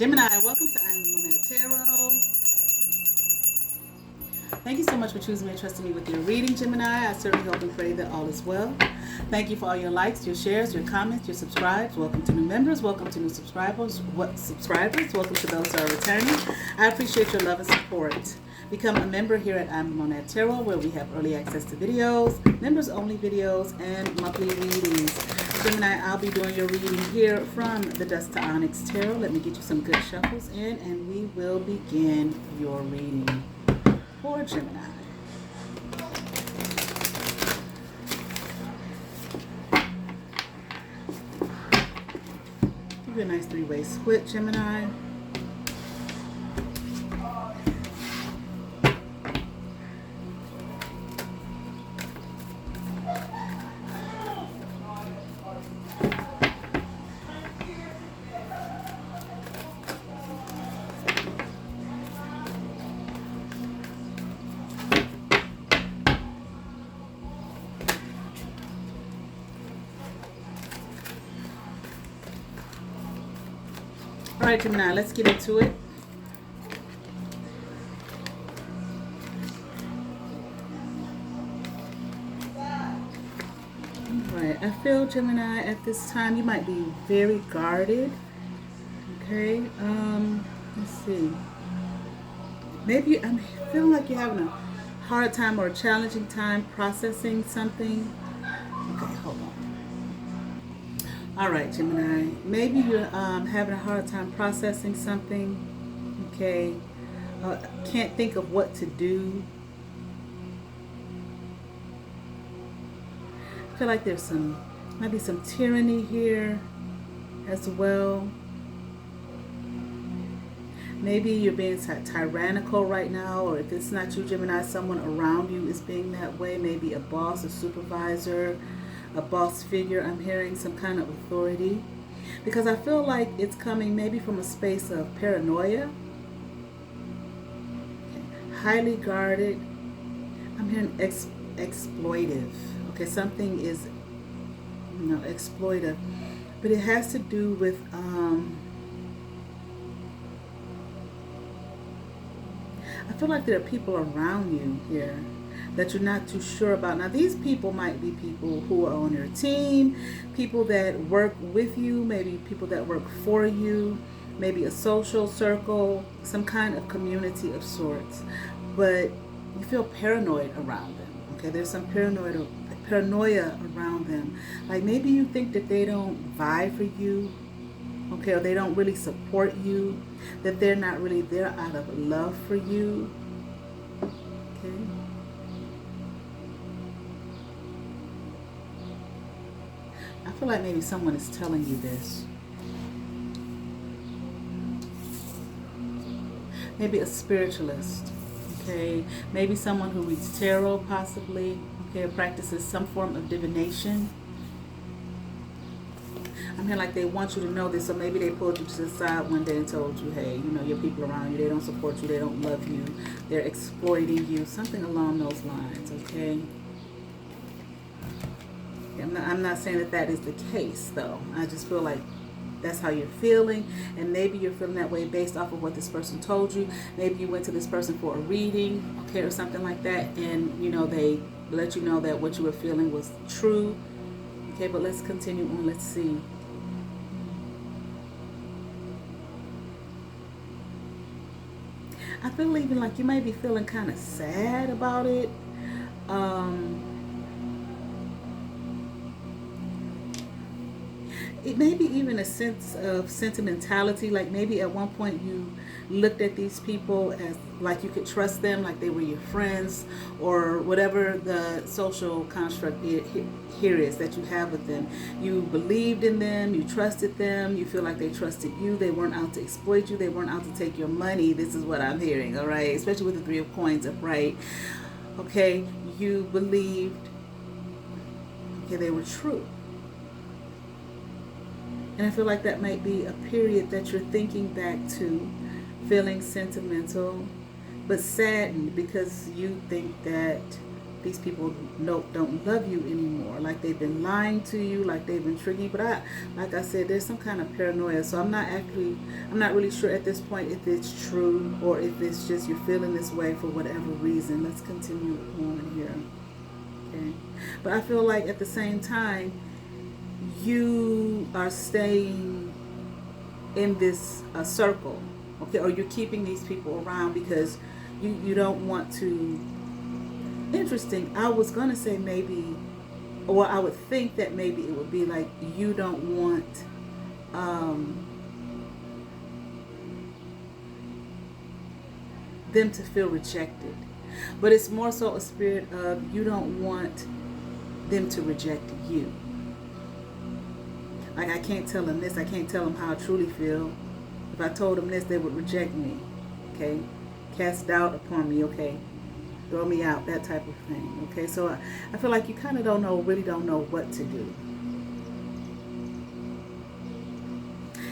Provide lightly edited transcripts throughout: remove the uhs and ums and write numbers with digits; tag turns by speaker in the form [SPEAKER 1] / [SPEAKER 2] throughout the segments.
[SPEAKER 1] Gemini, welcome to I'm Monad Tarot. Thank you so much for choosing me and trusting me with your reading, Gemini. I certainly hope and pray that all is well. Thank you for all your likes, your shares, your comments, your subscribes. Welcome to new members. Welcome to new subscribers. Welcome to those who are returning. I appreciate your love and support. Become a member here at I'm Monad Tarot, where we have early access to videos, members-only videos, and monthly readings. Gemini, I'll be doing your reading here from the Dust to Onyx Tarot. Let me get you some good shuffles in, and we will begin your reading for Gemini. Give you a nice three-way split, Gemini. All right, Gemini, let's get into it. All right, I feel, Gemini, at this time you might be very guarded. Okay, let's see. Maybe I'm feeling like you're having a hard time or a challenging time processing something. Okay, hold on. All right, Gemini, maybe you're having a hard time processing something, okay? Can't think of what to do. I feel like there's might be some tyranny here as well. Maybe you're being tyrannical right now, or if it's not you, Gemini, someone around you is being that way. Maybe a boss, a supervisor, a boss figure. I'm hearing some kind of authority, because I feel like it's coming maybe from a space of paranoia. Okay. Highly guarded. I'm hearing exploitive. Okay, something is, exploitive, but it has to do with I feel like there are people around you here that you're not too sure about. Now, these people might be people who are on your team, people that work with you, maybe people that work for you, maybe a social circle, some kind of community of sorts. But you feel paranoid around them. Okay, there's some paranoia around them. Like maybe you think that they don't vibe for you. Okay, or they don't really support you, that they're not really there out of love for you. Okay. I feel like maybe someone is telling you this. Maybe a spiritualist. Okay. Maybe someone who reads tarot, possibly. Okay, or practices some form of divination. I'm here like they want you to know this, so maybe they pulled you to the side one day and told you, hey, your people around you, they don't support you, they don't love you, they're exploiting you, something along those lines, okay? I'm not saying that that is the case, though. I just feel like that's how you're feeling, and maybe you're feeling that way based off of what this person told you. Maybe you went to this person for a reading, okay, or something like that, and, they let you know that what you were feeling was true. Okay, but let's continue on. Let's see. I feel even like you might be feeling kind of sad about it. It may be even a sense of sentimentality, like maybe at one point you looked at these people as like you could trust them, like they were your friends, or whatever the social construct here is that you have with them. You believed in them, you trusted them, you feel like they trusted you, they weren't out to exploit you, they weren't out to take your money. This is what I'm hearing, all right? Especially with the Three of Coins upright. Okay, you believed, okay, they were true. And I feel like that might be a period that you're thinking back to, feeling sentimental, but saddened because you think that these people don't love you anymore. Like they've been lying to you, like they've been tricking you. But like I said, there's some kind of paranoia. So I'm not really sure at this point if it's true or if it's just you're feeling this way for whatever reason. Let's continue on here. Okay. But I feel like at the same time, you are staying in this circle, okay, or you're keeping these people around because you don't want to. Interesting. I was gonna say maybe, or I would think that maybe it would be like you don't want them to feel rejected, but it's more so a spirit of you don't want them to reject you. Like I can't tell them this, I can't tell them how I truly feel. If I told them this, they would reject me. Okay, cast doubt upon me. Okay, throw me out, that type of thing. Okay, so I feel like you kind of really don't know what to do.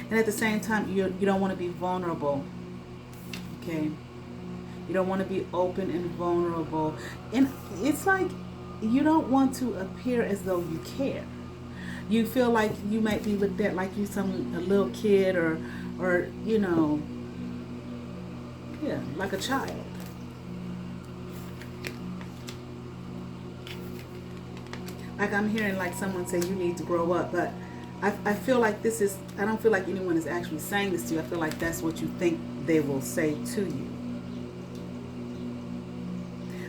[SPEAKER 1] And at the same time, you don't want to be vulnerable. Okay, you don't want to be open and vulnerable. And it's like you don't want to appear as though you care. You feel like you might be looked at like you a little kid or you know, yeah, like a child. Like I'm hearing like someone say you need to grow up, but I feel like I don't feel like anyone is actually saying this to you. I feel like that's what you think they will say to you.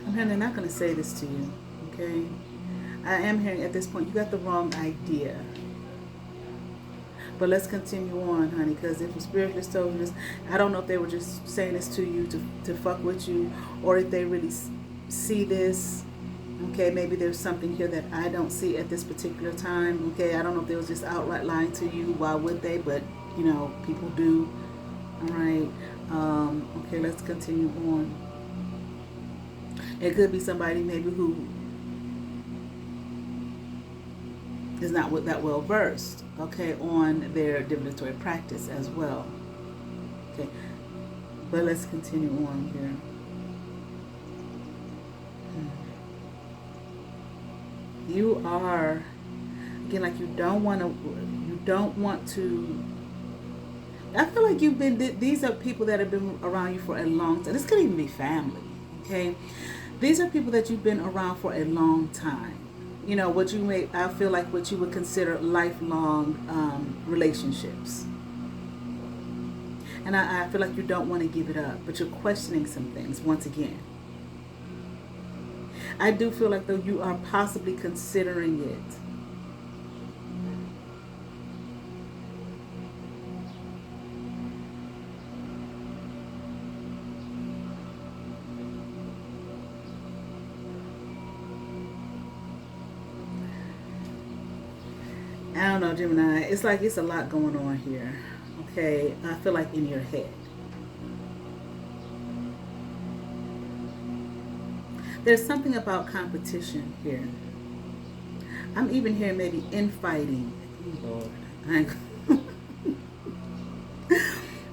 [SPEAKER 1] I'm hearing they're not going to say this to you, okay? I am hearing at this point you got the wrong idea. But let's continue on, honey, because if the spirit just told you this, I don't know if they were just saying this to you to fuck with you, or if they really see this. Okay, maybe there's something here that I don't see at this particular time. Okay, I don't know if they was just outright lying to you. Why would they? But, you know, people do. All right. Okay, let's continue on. It could be somebody maybe who is not that well versed, okay, on their divinatory practice as well. Okay, but let's continue on here. You are, again, like you don't want to. I feel like these are people that have been around you for a long time. This could even be family, okay? These are people that you've been around for a long time. You know, I feel like what you would consider lifelong relationships. And I feel like you don't want to give it up, but you're questioning some things once again. I do feel like though you are possibly considering it. I don't know, Gemini. It's like it's a lot going on here. Okay, I feel like in your head. There's something about competition here. I'm even hearing maybe infighting. Oh, Lord.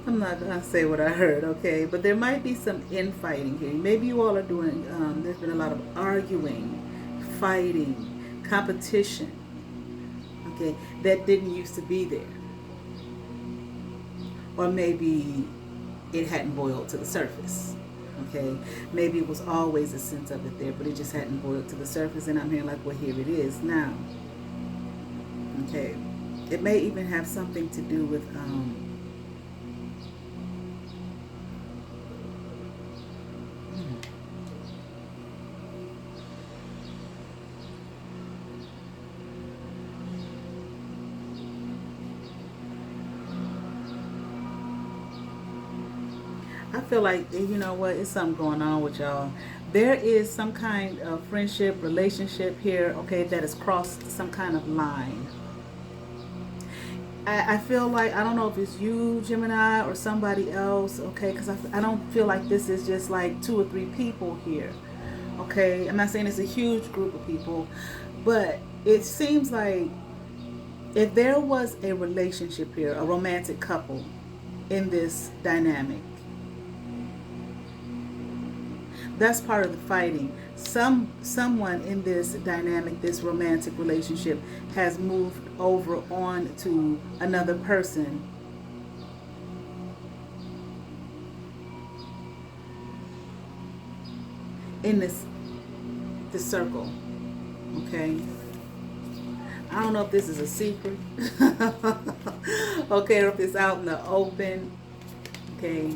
[SPEAKER 1] I'm not going to say what I heard, okay? But there might be some infighting here. Maybe you all are doing, there's been a lot of arguing, fighting, competition, okay, that didn't used to be there. Or maybe it hadn't boiled to the surface. Okay, maybe it was always a sense of it there, but it just hadn't boiled to the surface, and I'm hearing like, well, here it is now. Okay, it may even have something to do with I feel like, you know what, it's something going on with y'all. There is some kind of friendship, relationship here, okay, that has crossed some kind of line. I feel like, I don't know if it's you, Gemini, or somebody else, okay, because I don't feel like this is just like 2 or 3 people here, okay? I'm not saying it's a huge group of people, but it seems like if there was a relationship here, a romantic couple in this dynamic, That's part of the fighting. Someone in this dynamic, this romantic relationship, has moved over on to another person in this circle. Okay. I don't know if this is a secret. Okay, or if it's out in the open. Okay.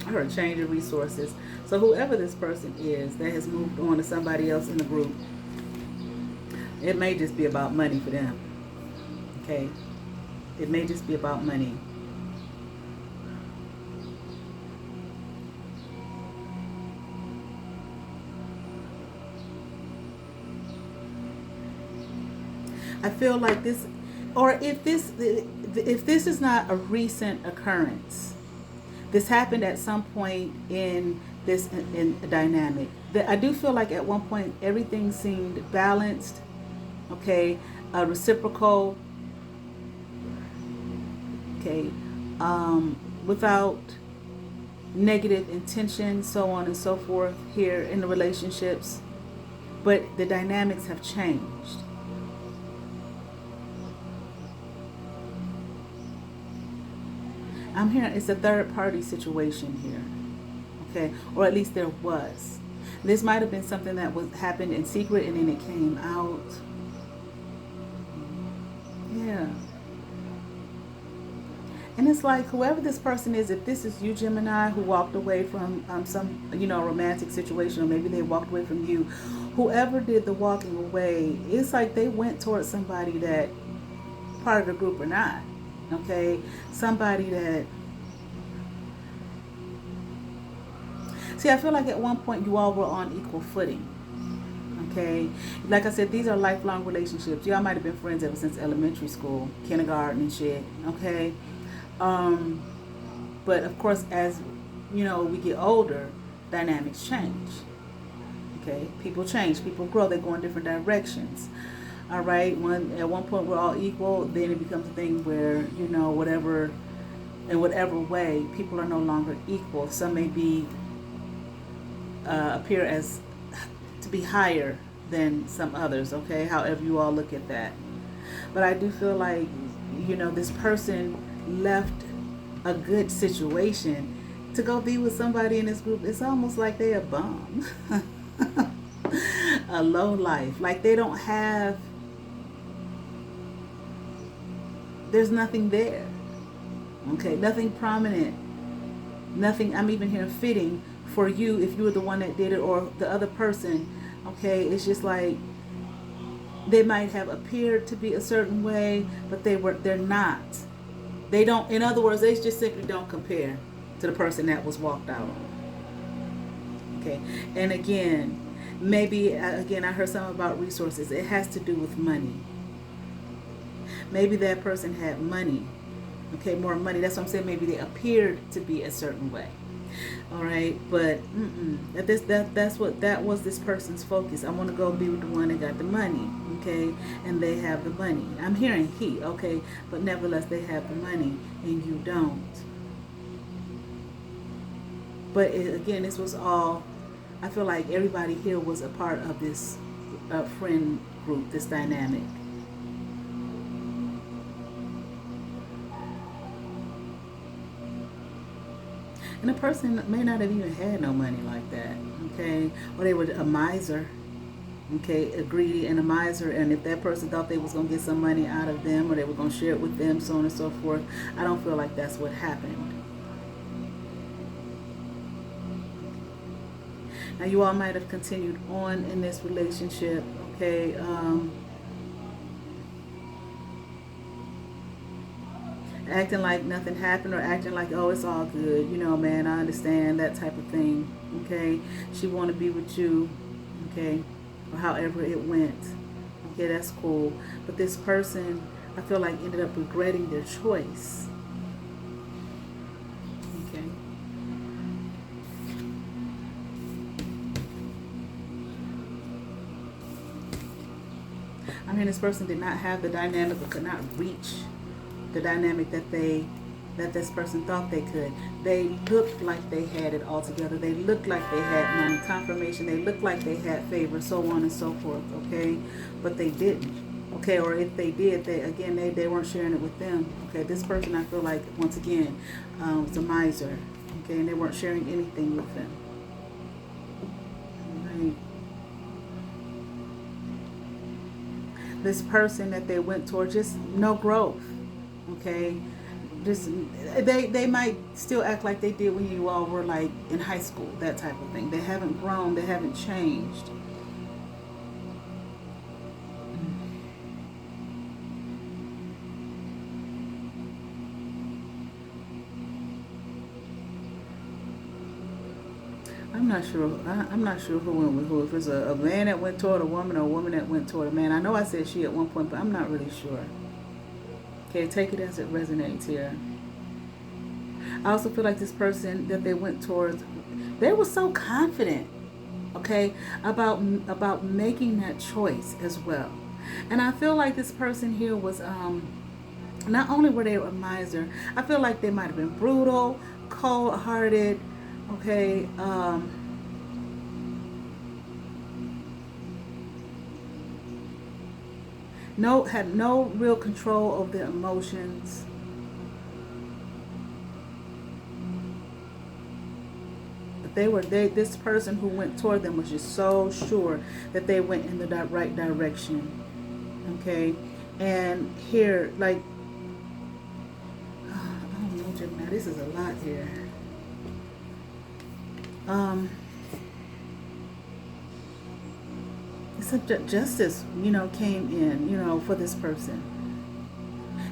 [SPEAKER 1] I heard change of resources. So whoever this person is that has moved on to somebody else in the group, it may just be about money for them. Okay. It may just be about money. I feel like this, or if this is not a recent occurrence, this happened at some point in this in a dynamic. I do feel like at one point everything seemed balanced, okay, reciprocal, okay, without negative intention, so on and so forth here in the relationships, but the dynamics have changed. I'm hearing it's a third party situation here, okay, or at least there was. This might have been something that was happened in secret and then it came out. Yeah. And it's like whoever this person is, if this is you, Gemini, who walked away from some, romantic situation, or maybe they walked away from you, whoever did the walking away, it's like they went towards somebody that part of the group or not. Okay, somebody that, see, I feel like at one point you all were on equal footing. Okay, like I said, these are lifelong relationships. Y'all might have been friends ever since elementary school, kindergarten and shit. Okay, but of course, as we get older, dynamics change. Okay, people change, people grow, they go in different directions. All right, at one point we're all equal, then it becomes a thing where whatever, in whatever way, people are no longer equal. Some may be appear as to be higher than some others. Okay, however you all look at that. But I do feel like this person left a good situation to go be with somebody in this group. It's almost like they're a bum, a low life, like they don't have. There's nothing there. Okay, nothing prominent. Nothing, I'm even hearing fitting for you if you were the one that did it or the other person. Okay, it's just like they might have appeared to be a certain way, but they're not. They don't, in other words, they just simply don't compare to the person that was walked out on. Okay, and again, maybe, I heard something about resources. It has to do with money. Maybe that person had money, okay, more money. That's what I'm saying. Maybe they appeared to be a certain way. All right, but that was this person's focus. I want to go be with the one that got the money, okay, and they have the money. I'm hearing he, okay, but nevertheless they have the money and you don't. But again, this was all. I feel like everybody here was a part of this friend group, this dynamic. And the person may not have even had no money like that, okay? Or they were a miser, okay, a greedy and a miser. And if that person thought they was going to get some money out of them or they were going to share it with them, so on and so forth, I don't feel like that's what happened. Now, you all might have continued on in this relationship, okay? Acting like nothing happened or acting like, oh, it's all good. Man, I understand, that type of thing, okay? She want to be with you, okay? Or however it went. Okay, that's cool. But this person, I feel like, ended up regretting their choice. Okay. I mean, this person did not have the dynamic or could not reach the dynamic that they that this person thought they could. They looked like they had it all together. They looked like they had money, confirmation. They looked like they had favor, so on and so forth, okay? But they didn't. Okay, or if they did, they weren't sharing it with them. Okay, this person, I feel like, once again, was a miser. Okay, and they weren't sharing anything with them. All right. This person that they went toward, just no growth. Okay, just they might still act like they did when you all were like in high school, that type of thing. They haven't grown, they haven't changed. I'm not sure who went with who. If it's a man that went toward a woman or a woman that went toward a man. I know I said she at one point, but I'm not really sure. Okay, take it as it resonates here. I also feel like this person that they went towards, they were so confident, okay, about making that choice as well. And I feel like this person here was not only were they a miser, I feel like they might have been brutal, cold-hearted, okay, had no real control over their emotions. This person who went toward them was just so sure that they went in the right direction. Okay, and here, like, I don't know, Gemini, this is a lot here. It's justice, came in, for this person.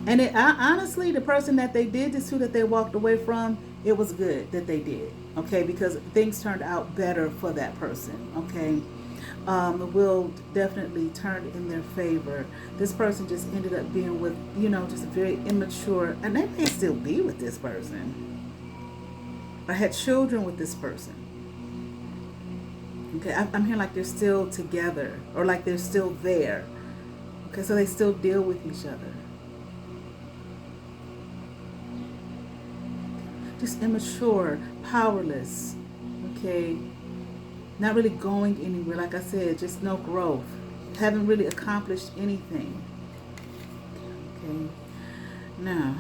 [SPEAKER 1] And honestly, the person that they did this to, that they walked away from, it was good that they did, okay, because things turned out better for that person, okay. The will definitely turned in their favor. This person just ended up being with, just very immature, and they may still be with this person, or had children with this person. Okay, I'm hearing like they're still together, or like they're still there. Okay, so they still deal with each other. Just immature, powerless, okay, not really going anywhere. Like I said, just no growth, haven't really accomplished anything. Okay, now,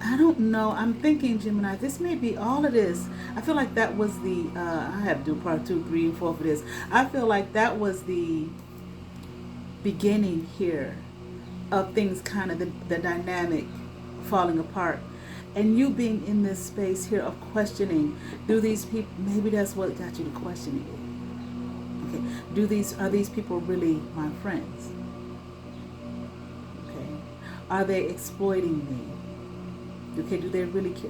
[SPEAKER 1] I don't know, I'm thinking, Gemini, this may be all of this. I feel like that was the, I have to do part 2, 3, and 4 for this. I feel like that was the beginning here of things, kind of the dynamic falling apart, and you being in this space here of questioning, do these people, maybe that's what got you to questioning it. Okay, are these people really my friends? Okay, are they exploiting me? Okay, do they really care?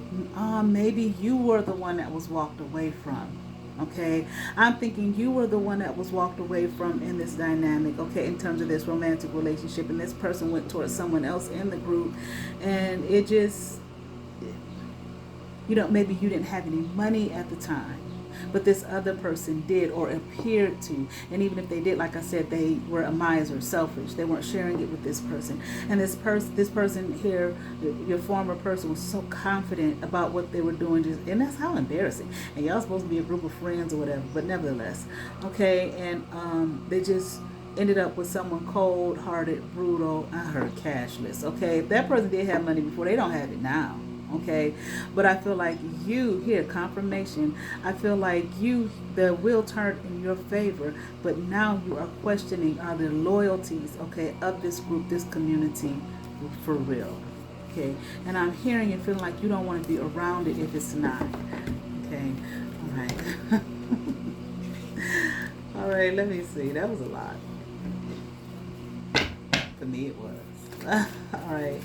[SPEAKER 1] Maybe you were the one that was walked away from. Okay, I'm thinking you were the one that was walked away from in this dynamic, okay, in terms of this romantic relationship, and this person went towards someone else in the group, and it just, maybe you didn't have any money at the time, but this other person did, or appeared to. And even if they did, like I said, they were a miser, selfish. They weren't sharing it with this person. And this person here, your former person, was so confident about what they were doing, and that's how embarrassing. And y'all supposed to be a group of friends or whatever, but nevertheless, okay. And they just ended up with someone cold-hearted, brutal. I heard cashless. Okay, if that person did have money before, they don't have it now. Okay, but I feel like you here, confirmation, I feel like the will turned in your favor, but now you are questioning, are the loyalties, okay, of this group, this community, for real. Okay, and I'm hearing and feeling like you don't want to be around it if it's not. Okay, all right. All right, let me see, that was a lot. For me it was. All right.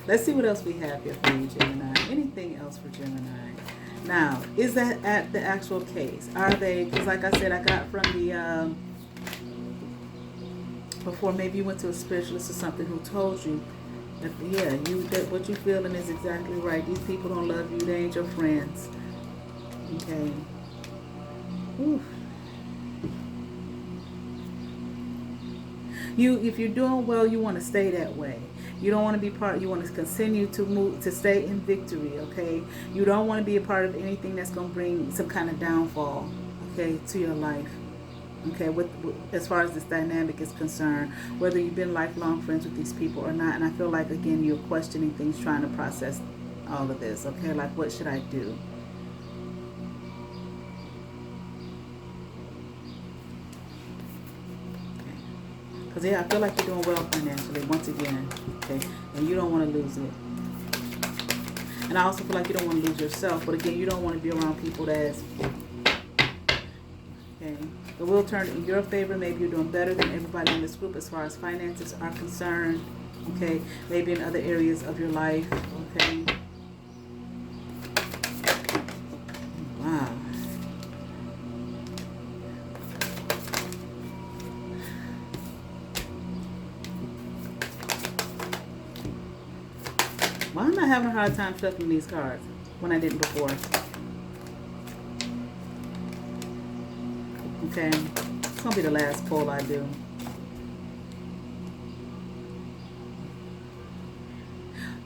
[SPEAKER 1] Let's see what else we have here for you, Gemini. Anything else for Gemini? Now, is that at the actual case? Are they, because like I said, I got from the, before, maybe you went to a spiritualist or something who told you that, yeah, that what you're feeling is exactly right. These people don't love you. They ain't your friends. Okay. Oof. If you're doing well, you want to stay that way. You don't want to be part. You want to continue to move, to stay in victory. Okay. You don't want to be a part of anything that's going to bring some kind of downfall. Okay, to your life. Okay, with as far as this dynamic is concerned, whether you've been lifelong friends with these people or not, and I feel like again you're questioning things, trying to process all of this. Okay, like what should I do? Because yeah, I feel like you're doing well financially once again. Okay, and you don't want to lose it. And I also feel like you don't want to lose yourself, but again, you don't want to be around people that's okay. The will turn in your favor. Maybe you're doing better than everybody in this group as far as finances are concerned. Okay, maybe in other areas of your life. Okay. Wow. Why am I having a hard time shuffling these cards when I didn't before? Okay, it's gonna be the last pull I do.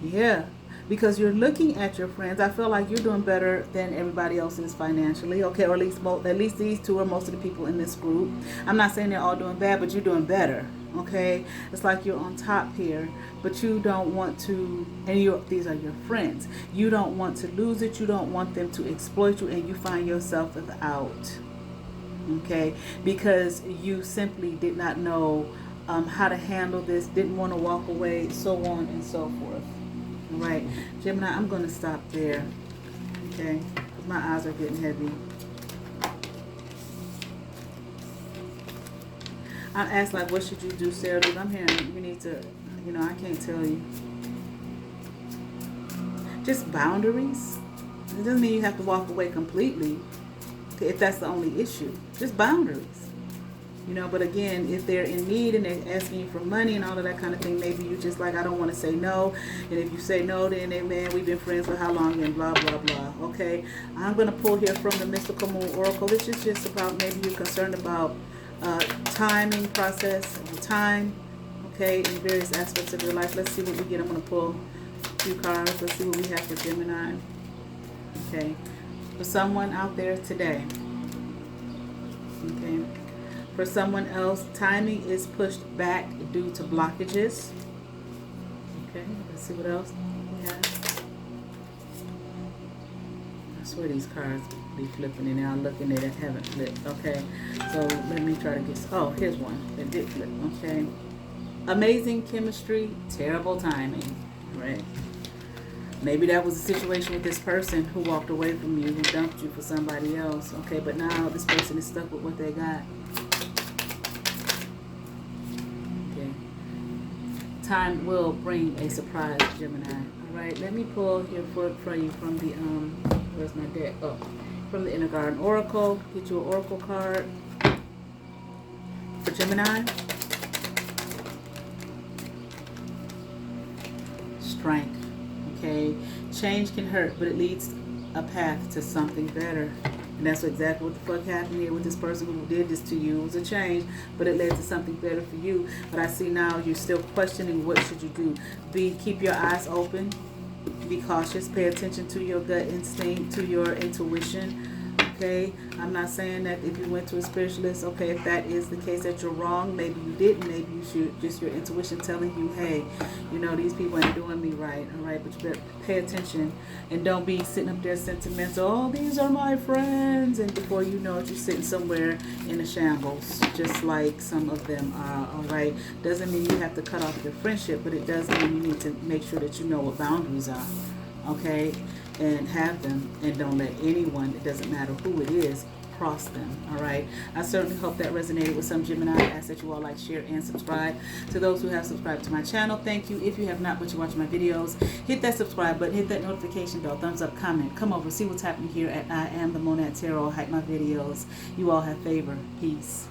[SPEAKER 1] Yeah, because you're looking at your friends. I feel like you're doing better than everybody else is financially. Okay, or at least these two are most of the people in this group. I'm not saying they're all doing bad, but you're doing better. Okay, it's like you're on top here, but you don't want to. And these are your friends. You don't want to lose it. You don't want them to exploit you, and you find yourself without. Okay, because you simply did not know how to handle this, didn't want to walk away, so on and so forth. All right, Gemini, I'm going to stop there. Okay, because my eyes are getting heavy. I asked, like, what should you do, Sarah? Because I'm hearing you need to, I can't tell you. Just boundaries. It doesn't mean you have to walk away completely if that's the only issue. Just boundaries. But again, if they're in need and they're asking you for money and all of that kind of thing, maybe you just like, I don't want to say no. And if you say no, then man, we've been friends for how long and blah, blah, blah. Okay. I'm going to pull here from the Mystical Moon Oracle. This is just about maybe you're concerned about timing process, time, okay, in various aspects of your life. Let's see what we get. I'm going to pull a few cards. Let's see what we have for Gemini. Okay. For someone out there today, okay, for someone else, timing is pushed back due to blockages. Okay, let's see what else we have. I swear these cards be flipping and now I'm looking at it, haven't flipped. Okay, so let me try to get, oh, here's one that did flip. Okay, amazing chemistry, terrible timing. Right. Maybe that was a situation with this person who walked away from you, who dumped you for somebody else. Okay, but now this person is stuck with what they got. Okay. Time will bring a surprise, Gemini. All right, let me pull here for you from the, where's my deck? Oh, from the Inner Garden Oracle. Get you an Oracle card for Gemini. Strength. Okay, change can hurt, but it leads a path to something better. And that's exactly what the fuck happened here with this person who did this to you. It was a change, but it led to something better for you. But I see now you're still questioning what should you do. Keep your eyes open. Be cautious. Pay attention to your gut instinct, to your intuition. Okay, I'm not saying that if you went to a spiritualist, okay, if that is the case that you're wrong, maybe you didn't, maybe you should, just your intuition telling you, hey, these people ain't doing me right, all right, but you better pay attention and don't be sitting up there sentimental, oh, these are my friends, and before you know it, you're sitting somewhere in the shambles, just like some of them are, all right. Doesn't mean you have to cut off your friendship, but it does mean you need to make sure that you know what boundaries are, okay, and have them, and don't let anyone, it doesn't matter who it is, cross them. All right, I certainly hope that resonated with some Gemini. I ask that you all like, share, and subscribe. To those who have subscribed to my channel, thank you. If you have not, but you watch my videos, hit that subscribe button, hit that notification bell, thumbs up, comment, come over, see what's happening here at I Am the Monad Tarot. Hype my videos. You all have favor. Peace.